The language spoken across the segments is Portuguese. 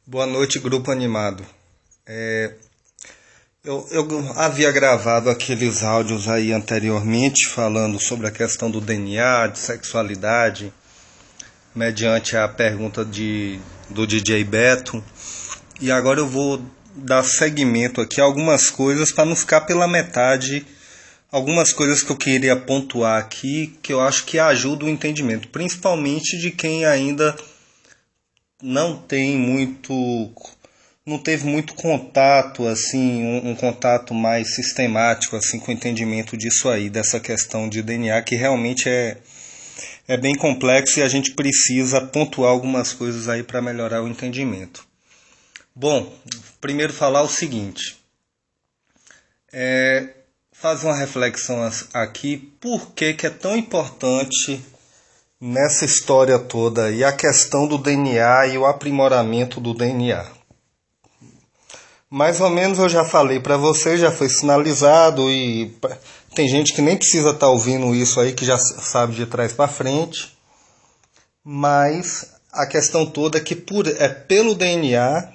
Boa noite, grupo animado. Eu havia gravado aqueles áudios aí anteriormente falando sobre a questão do DNA, de sexualidade, mediante a pergunta do DJ Beto. E agora eu vou dar seguimento aqui a algumas coisas para não ficar pela metade. Algumas coisas que eu queria pontuar aqui que eu acho que ajudam o entendimento, principalmente de quem ainda não tem muito, não teve muito contato, assim, um contato mais sistemático, assim, com o entendimento disso aí, dessa questão de DNA, que realmente é bem complexo e a gente precisa pontuar algumas coisas aí para melhorar o entendimento. Bom, primeiro falar o seguinte, fazer uma reflexão aqui, por que é tão importante nessa história toda aí a questão do DNA e o aprimoramento do DNA. Mais ou menos eu já falei para você, já foi sinalizado e tem gente que nem precisa estar ouvindo isso aí, que já sabe de trás para frente. Mas a questão toda é que é pelo DNA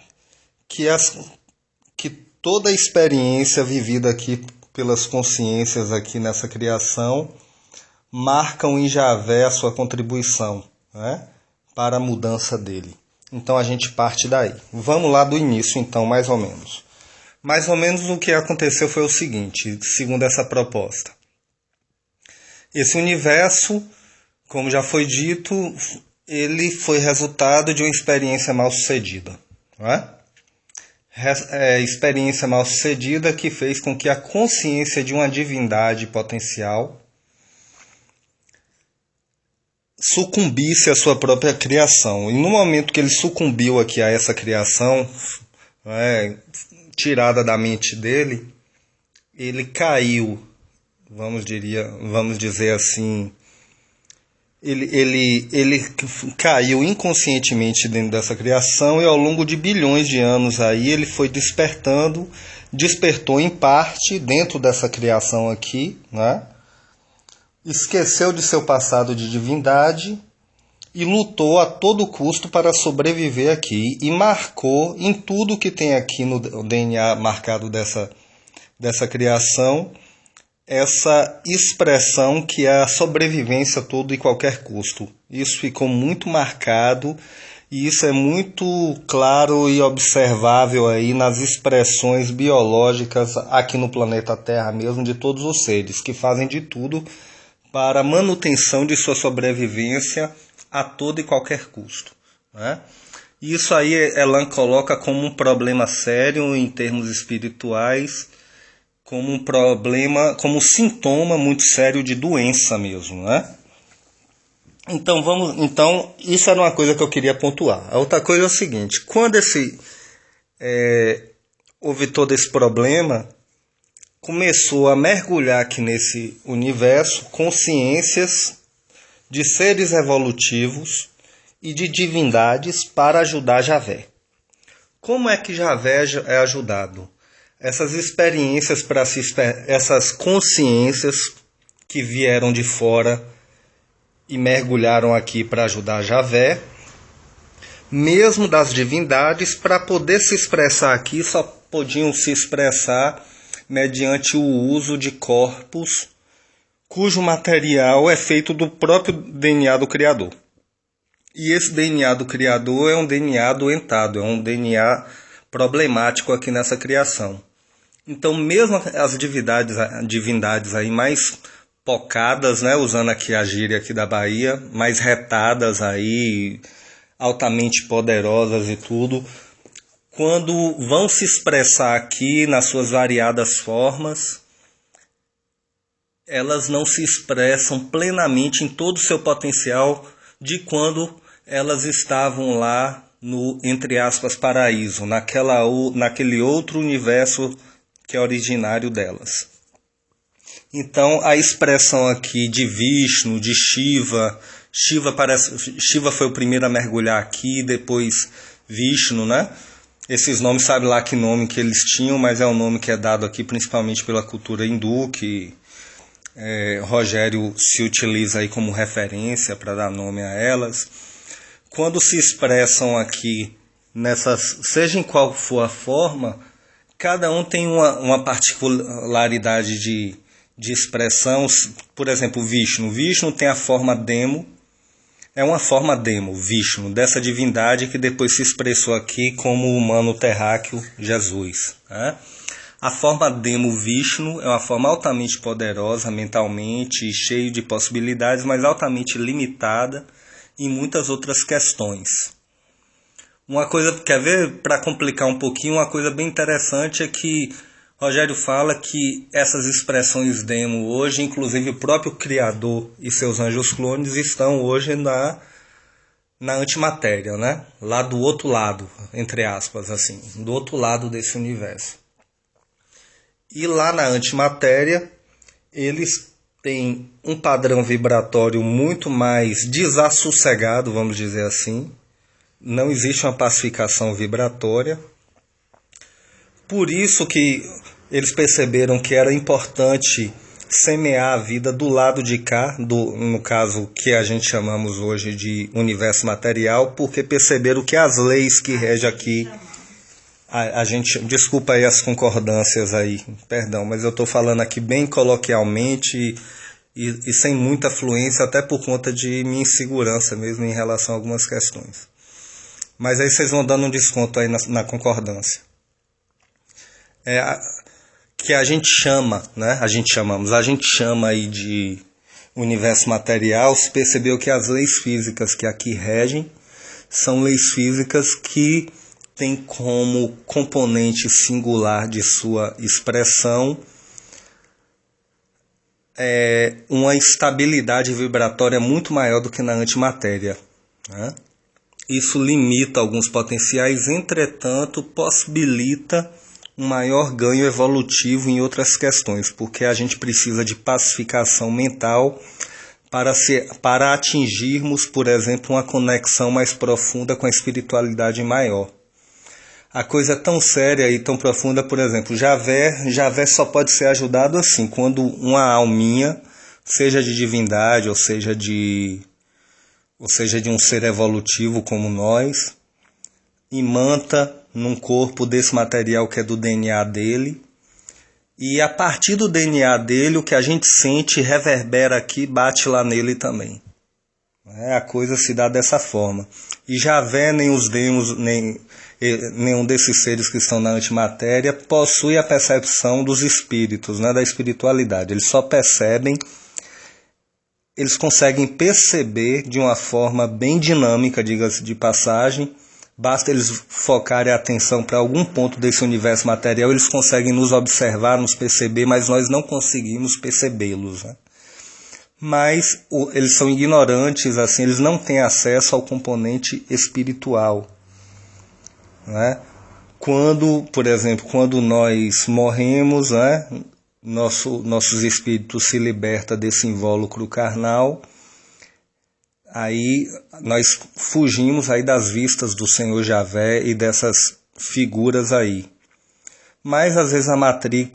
que toda a experiência vivida aqui pelas consciências aqui nessa criação marcam em Javé a sua contribuição, né, para a mudança dele. Então a gente parte daí. Vamos lá do início então, mais ou menos. Mais ou menos o que aconteceu foi o seguinte, segundo essa proposta. Esse universo, como já foi dito, ele foi resultado de uma experiência mal sucedida, não é? Experiência mal sucedida que fez com que a consciência de uma divindade potencial sucumbisse à sua própria criação. E no momento que ele sucumbiu aqui a essa criação, tirada da mente dele, ele caiu, vamos dizer assim, ele caiu inconscientemente dentro dessa criação e ao longo de bilhões de anos aí ele foi despertou em parte dentro dessa criação aqui, né? Esqueceu de seu passado de divindade e lutou a todo custo para sobreviver aqui e marcou em tudo que tem aqui no DNA marcado dessa criação essa expressão que é a sobrevivência a todo e qualquer custo. Isso ficou muito marcado e isso é muito claro e observável aí nas expressões biológicas aqui no planeta Terra mesmo de todos os seres que fazem de tudo para a manutenção de sua sobrevivência a todo e qualquer custo, né? Isso aí Elan coloca como um problema sério em termos espirituais, como um problema, como um sintoma muito sério de doença mesmo, né? Então isso era uma coisa que eu queria pontuar. A outra coisa é o seguinte, quando houve todo esse problema, começou a mergulhar aqui nesse universo consciências de seres evolutivos e de divindades para ajudar Javé. Como é que Javé é ajudado? Essas experiências, essas consciências que vieram de fora e mergulharam aqui para ajudar Javé, mesmo das divindades, para poder se expressar aqui, só podiam se expressar mediante o uso de corpos cujo material é feito do próprio DNA do Criador. E esse DNA do Criador é um DNA doentado, é um DNA problemático aqui nessa criação. Então, mesmo as divindades aí mais pocadas, né, usando aqui a gíria aqui da Bahia, mais retadas aí, altamente poderosas e tudo, quando vão se expressar aqui nas suas variadas formas, elas não se expressam plenamente em todo o seu potencial de quando elas estavam lá no, entre aspas, paraíso, naquele outro universo que é originário delas. Então a expressão aqui de Vishnu, de Shiva, Shiva foi o primeiro a mergulhar aqui, depois Vishnu, né? Esses nomes, sabe lá que nome que eles tinham, mas é um nome que é dado aqui principalmente pela cultura hindu, que Rogério se utiliza aí como referência para dar nome a elas. Quando se expressam aqui seja em qual for a forma, cada um tem uma particularidade de expressão. Por exemplo, Vishnu. Vishnu tem a forma demo, é uma forma demo, Vishnu, dessa divindade que depois se expressou aqui como o humano terráqueo Jesus. Né? A forma demo Vishnu é uma forma altamente poderosa mentalmente, cheia de possibilidades, mas altamente limitada em muitas outras questões. Uma coisa, quer ver, para complicar um pouquinho, uma coisa bem interessante é que Rogério fala que essas expressões demo hoje, inclusive o próprio Criador e seus anjos clones, estão hoje na antimatéria, né? Lá do outro lado, entre aspas, assim, do outro lado desse universo. E lá na antimatéria, eles têm um padrão vibratório muito mais desassossegado, vamos dizer assim. Não existe uma pacificação vibratória. Por isso que eles perceberam que era importante semear a vida do lado de cá, no caso que a gente chamamos hoje de universo material, porque perceberam que as leis que regem aqui, a gente, desculpa aí as concordâncias aí, perdão, mas eu estou falando aqui bem coloquialmente e sem muita fluência, até por conta de minha insegurança mesmo em relação a algumas questões. Mas aí vocês vão dando um desconto aí na concordância. Que a gente chama, né? A gente chama aí de universo material, se percebeu que as leis físicas que aqui regem são leis físicas que têm como componente singular de sua expressão uma estabilidade vibratória muito maior do que na antimatéria, né? Isso limita alguns potenciais, entretanto, possibilita um maior ganho evolutivo em outras questões, porque a gente precisa de pacificação mental para atingirmos, por exemplo, uma conexão mais profunda com a espiritualidade maior. A coisa é tão séria e tão profunda, por exemplo, Javé só pode ser ajudado assim, quando uma alminha, seja de divindade ou seja de um ser evolutivo como nós, imanta num corpo desse material que é do DNA dele, e a partir do DNA dele o que a gente sente reverbera aqui, bate lá nele também. A coisa se dá dessa forma. E Javé, nem os demos, nenhum desses seres que estão na antimatéria possui a percepção dos espíritos, né, da espiritualidade. Eles só percebem, eles conseguem perceber de uma forma bem dinâmica, diga-se de passagem. Basta eles focarem a atenção para algum ponto desse universo material, eles conseguem nos observar, nos perceber, mas nós não conseguimos percebê-los, né? Mas eles são ignorantes, assim, eles não têm acesso ao componente espiritual, né? Por exemplo, quando nós morremos, né, nossos espíritos se libertam desse invólucro carnal. Aí nós fugimos aí das vistas do Senhor Javé e dessas figuras aí. Mas às vezes a Matrix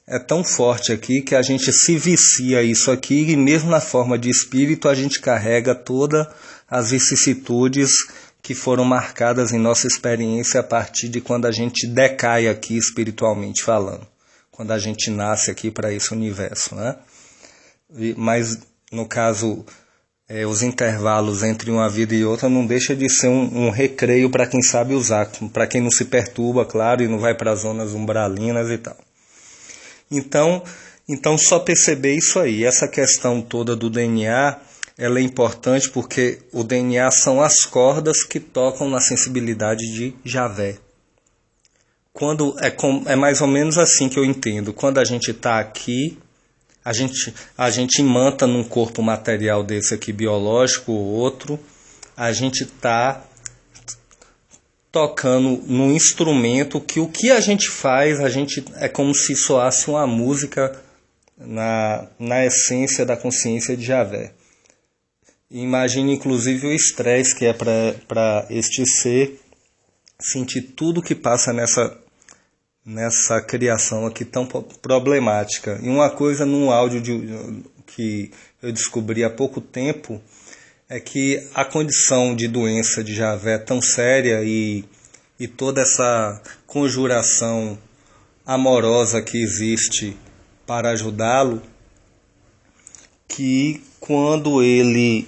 é tão forte aqui que a gente se vicia isso aqui e mesmo na forma de espírito a gente carrega todas as vicissitudes que foram marcadas em nossa experiência a partir de quando a gente decai aqui espiritualmente falando. Quando a gente nasce aqui para esse universo, né? Mas no caso... os intervalos entre uma vida e outra não deixa de ser um recreio para quem sabe usar, para quem não se perturba, claro, e não vai para as zonas umbralinas e tal. Então só perceber isso aí. Essa questão toda do DNA, ela é importante porque o DNA são as cordas que tocam na sensibilidade de Javé. Quando é mais ou menos assim que eu entendo. Quando a gente está aqui, a gente imanta num corpo material desse aqui, biológico ou outro, a gente está tocando num instrumento que o que a gente faz, é como se soasse uma música na essência da consciência de Javé. Imagine inclusive o estresse que é para este ser sentir tudo que passa nessa criação aqui tão problemática. E uma coisa num áudio que eu descobri há pouco tempo é que a condição de doença de Javé é tão séria e e toda essa conjuração amorosa que existe para ajudá-lo, que quando ele